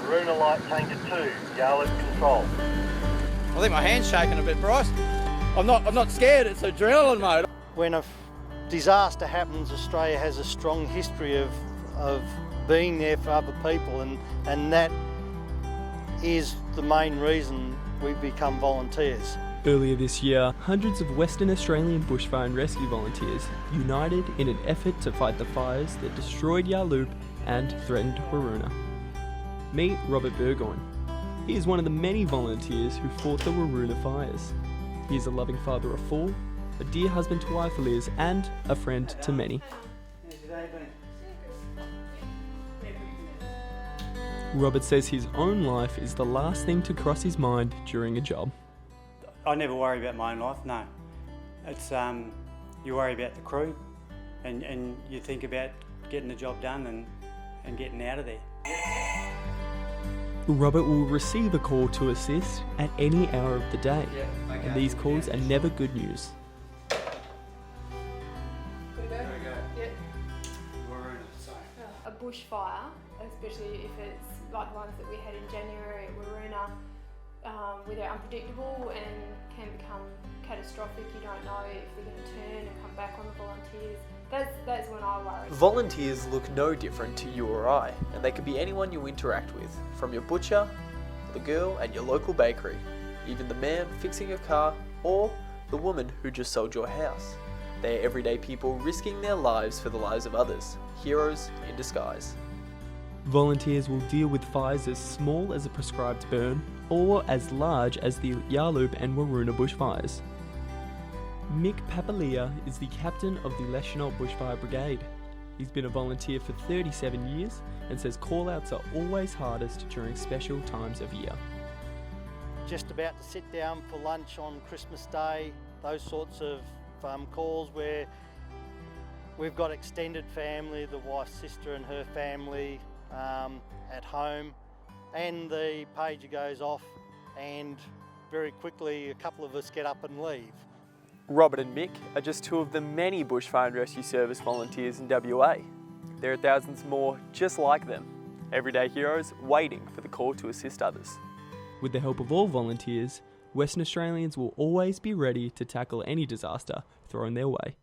Waroona light tainted 2, Yarloop control. I think my hand's shaking a bit, Bryce. I'm not scared, it's adrenaline, mate. When a disaster happens, Australia has a strong history of being there for other people, and that is the main reason we become volunteers. Earlier this year, hundreds of Western Australian bushfire and rescue volunteers united in an effort to fight the fires that destroyed Yarloop and threatened Waroona. Meet Robert Burgoyne. He is one of the many volunteers who fought the Waroona fires. He is a loving father of 4, a dear husband to wife Liz, and a friend to many. Robert says his own life is the last thing to cross his mind during a job. I never worry about my own life, no. It's you worry about the crew and you think about getting the job done and getting out of there. Robert will receive a call to assist at any hour of the day, and these calls are never good news. A bushfire, especially if it's like the ones that we had in January at Waroona, where they're unpredictable and can become catastrophic. You don't know if they're going to turn and come back on the volunteers. That's when I worry. Volunteers look no different to you or I, and they could be anyone you interact with, from your butcher, the girl at your local bakery, even the man fixing your car, or the woman who just sold your house. They are everyday people risking their lives for the lives of others, heroes in disguise. Volunteers will deal with fires as small as a prescribed burn or as large as the Yarloop and Waroona bushfires. Mick Papalia is the captain of the Leschenault Bushfire Brigade. He's been a volunteer for 37 years and says call-outs are always hardest during special times of year. Just about to sit down for lunch on Christmas Day, those sorts of calls where we've got extended family, the wife's sister and her family at home, and the pager goes off and very quickly a couple of us get up and leave. Robert and Mick are just 2 of the many Bushfire and Rescue Service volunteers in WA. There are thousands more just like them, everyday heroes waiting for the call to assist others. With the help of all volunteers, Western Australians will always be ready to tackle any disaster thrown their way.